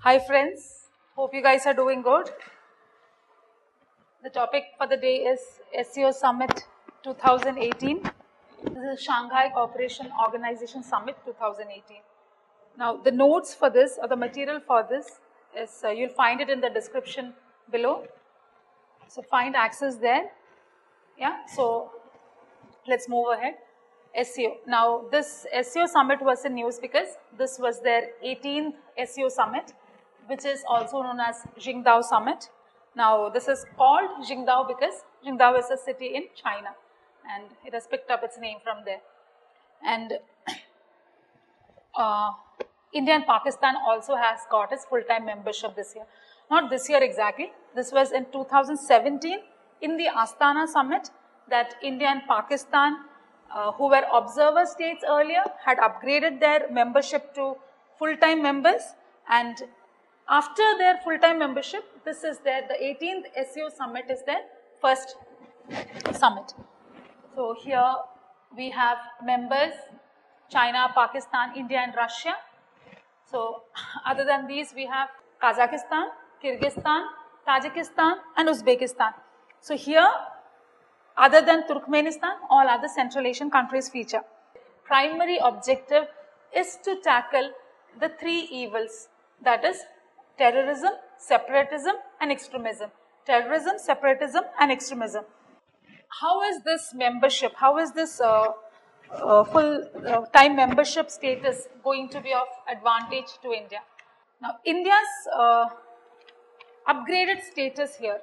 Hi friends, hope you guys are doing good. The topic for the day is SEO Summit 2018. This is Shanghai Cooperation Organization Summit 2018. Now the notes for this or the material for this is you'll find it in the description below. So find access there. Yeah, so let's move ahead. SEO. Now this SEO Summit was in news because this was their 18th SEO Summit, which is also known as Qingdao Summit. Now this is called Qingdao because Qingdao is a city in China and it has picked up its name from there. And India and Pakistan also has got its full-time membership this year. Not this year exactly, this was in 2017 in the Astana Summit that India and Pakistan, who were observer states earlier, had upgraded their membership to full-time members, and after their full-time membership, this is the 18th SEO Summit is their first summit. So here we have members, China, Pakistan, India and Russia. So other than these, we have Kazakhstan, Kyrgyzstan, Tajikistan and Uzbekistan. So here, other than Turkmenistan, all other Central Asian countries feature. Primary objective is to tackle the three evils, that is terrorism, separatism and extremism. Terrorism, separatism and extremism. How is this membership, how is this full-time membership status going to be of advantage to India? Now, India's upgraded status here,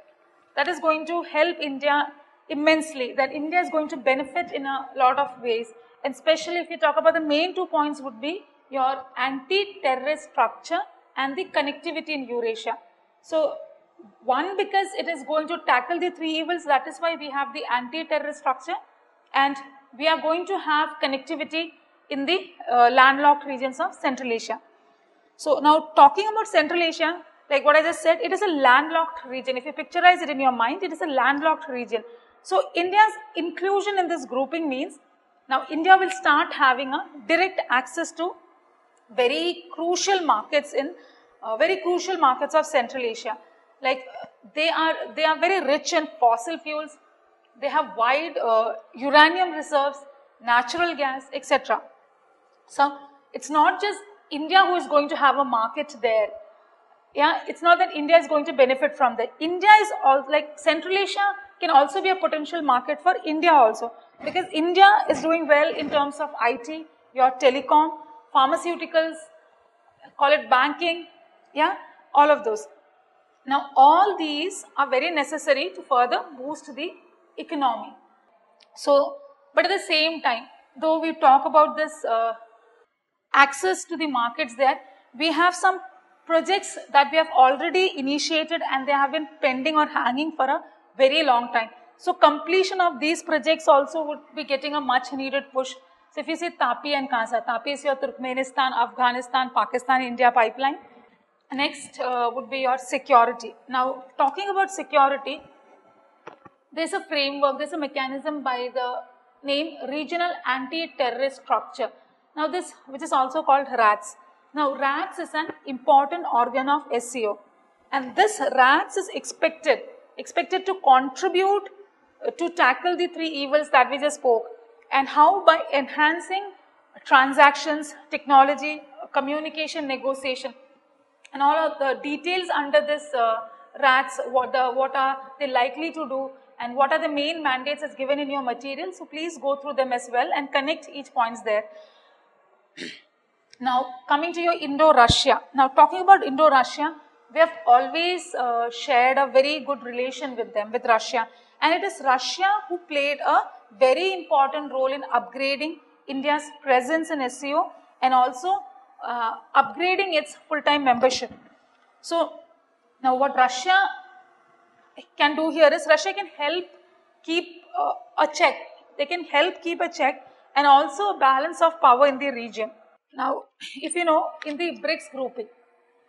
that is going to help India immensely, that India is going to benefit in a lot of ways, and especially if you talk about the main 2 points would be your anti-terrorist structure and the connectivity in Eurasia. So one, because it is going to tackle the three evils, that is why we have the anti-terrorist structure, and we are going to have connectivity in the landlocked regions of Central Asia. So now talking about Central Asia, like what I just said, it is a landlocked region. If you picturize it in your mind, it is a landlocked region. So India's inclusion in this grouping means now India will start having a direct access to very crucial markets in of Central Asia. Like they are very rich in fossil fuels. They have wide uranium reserves, natural gas, etc. So it's not just India who is going to have a market there. Yeah, it's not that India is going to benefit from that. India is all like Central Asia can also be a potential market for India also, because India is doing well in terms of IT, your telecom, pharmaceuticals, call it banking, yeah, all of those. Now all these are very necessary to further boost the economy. So, but at the same time, though we talk about this access to the markets there, we have some projects that we have already initiated and they have been pending or hanging for a very long time. So completion of these projects also would be getting a much needed push. So if you see TAPI and KASA, TAPI is your Turkmenistan, Afghanistan, Pakistan, India pipeline. Next would be your security. Now talking about security, there is a framework, there is a mechanism by the name Regional Anti-Terrorist Structure. Now this, which is also called RATS. Now RATS is an important organ of SEO, and this RATS is expected to contribute to tackle the three evils that we just spoke. And how? By enhancing transactions, technology, communication, negotiation, and all of the details under this RATS, what are they likely to do and what are the main mandates as given in your material. So please go through them as well and connect each points there. Now coming to your Indo-Russia. Now talking about Indo-Russia, we have always shared a very good relation with them, with Russia. And it is Russia who played a very important role in upgrading India's presence in SEO and also upgrading its full-time membership. So now what Russia can do here is Russia can help keep a check. They can help keep a check and also a balance of power in the region. Now, if you know, in the BRICS grouping,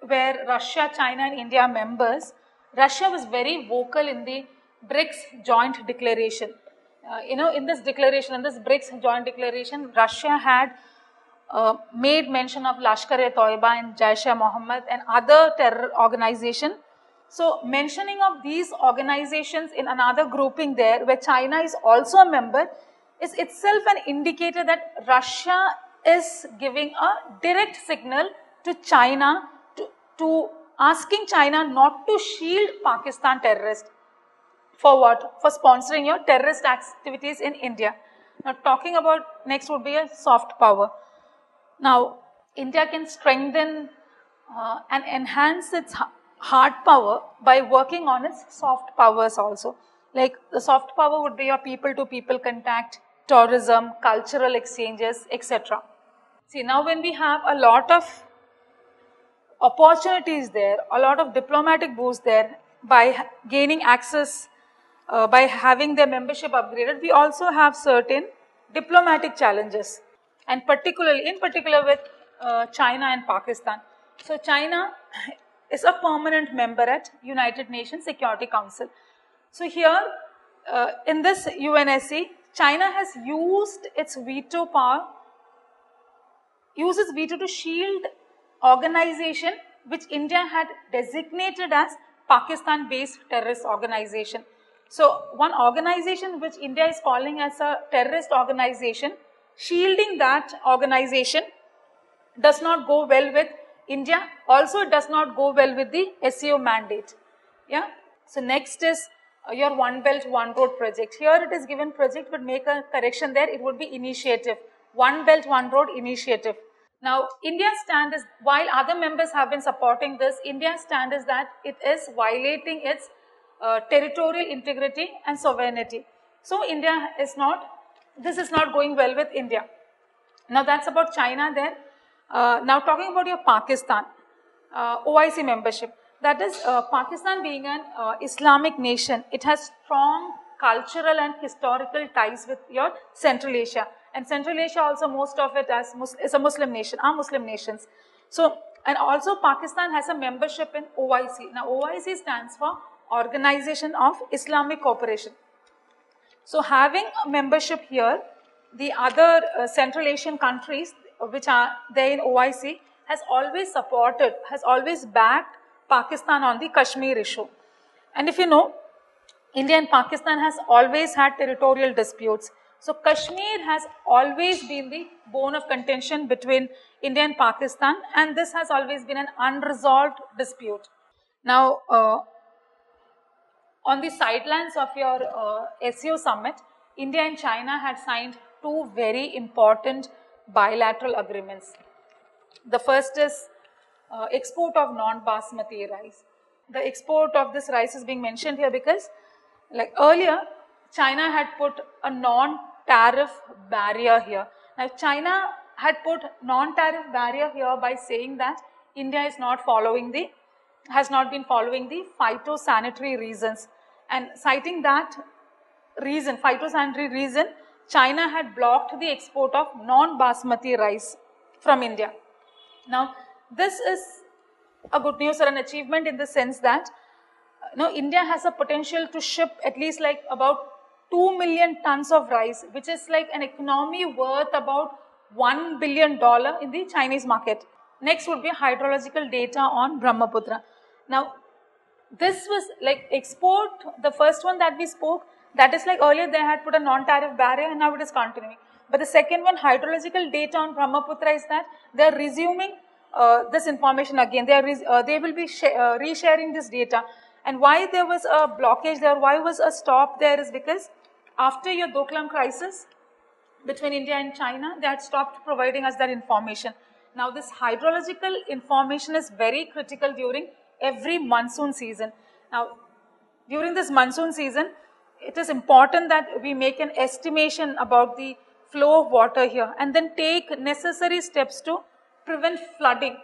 where Russia, China and India are members, Russia was very vocal in the BRICS joint declaration. In this declaration, in this BRICS joint declaration, Russia had made mention of Lashkar-e-Toiba and Jaish-e-Mohammed and other terror organizations. So mentioning of these organizations in another grouping there, where China is also a member, is itself an indicator that Russia is giving a direct signal to China, to asking China not to shield Pakistan terrorists. For what? For sponsoring your terrorist activities in India. Now talking about next would be a soft power. Now India can strengthen and enhance its hard power by working on its soft powers also. Like the soft power would be your people-to-people contact, tourism, cultural exchanges, etc. See, now when we have a lot of opportunities there, a lot of diplomatic boost there by gaining access, by having their membership upgraded, we also have certain diplomatic challenges, and in particular with China and Pakistan. So China is a permanent member at United Nations Security Council. So here in this UNSC, China has used its veto power, uses veto to shield organization which India had designated as Pakistan-based terrorist organization. So one organization which India is calling as a terrorist organization, shielding that organization does not go well with India. Also, it does not go well with the SEO mandate. Yeah. So next is your One Belt, One Road project. Here it is given project, but make a correction there. It would be initiative. One Belt, One Road initiative. Now, India's stand is, while other members have been supporting this, India's stand is that it is violating its territorial integrity and sovereignty. So India is not, this is not going well with India. Now that's about China there. Now talking about your Pakistan, OIC membership. That is, Pakistan being an Islamic nation, it has strong cultural and historical ties with your Central Asia. And Central Asia also, most of it is a Muslim nation, are Muslim nations. So, and also Pakistan has a membership in OIC. Now OIC stands for Organization of Islamic Cooperation. So having a membership here, the other Central Asian countries which are there in OIC has always supported, has always backed Pakistan on the Kashmir issue. And if you know, India and Pakistan has always had territorial disputes. So Kashmir has always been the bone of contention between India and Pakistan, and this has always been an unresolved dispute. Now, on the sidelines of your SEO Summit, India and China had signed two very important bilateral agreements. The first is export of non-basmati rice. The export of this rice is being mentioned here because, like earlier, China had put a non-tariff barrier here. Now, China had put non-tariff barrier here by saying that India is not following the, has not been following the phytosanitary reasons. And citing that reason, phytosanitary reason, China had blocked the export of non-basmati rice from India. Now, this is a good news or an achievement in the sense that India has a potential to ship at least like about 2 million tons of rice, which is like an economy worth about $1 billion in the Chinese market. Next would be hydrological data on Brahmaputra. Now, this was like export, the first one that we spoke, that is like earlier they had put a non-tariff barrier and now it is continuing. But the second one, hydrological data on Brahmaputra, is that they are resuming this information again. They will be resharing this data. And why there was a blockage there, why was a stop there, is because after your Doklam crisis between India and China, they had stopped providing us that information. Now this hydrological information is very critical during every monsoon season. Now during this monsoon season, it is important that we make an estimation about the flow of water here and then take necessary steps to prevent flooding.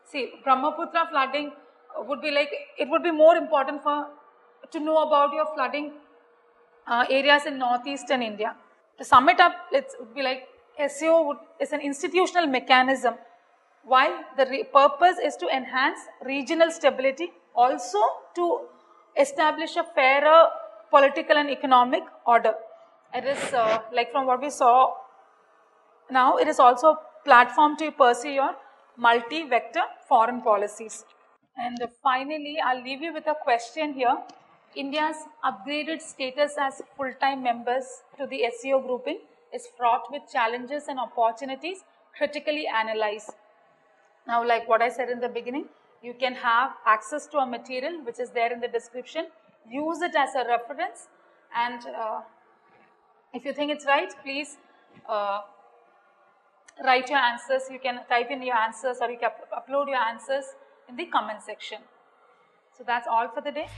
See, Brahmaputra flooding would be like, it would be more important to know about your flooding areas in northeastern India. To sum it up, it would be like SEO is an institutional mechanism. Why? The purpose is to enhance regional stability, also to establish a fairer political and economic order. It is like from what we saw now, it is also platform to pursue your multi-vector foreign policies. And finally, I'll leave you with a question here. India's upgraded status as full-time members to the SEO grouping is fraught with challenges and opportunities. Critically analyze. Now, like what I said in the beginning, you can have access to a material which is there in the description. Use it as a reference, and if you think it's right, please write your answers. You can type in your answers, or you can upload your answers in the comment section. So that's all for the day.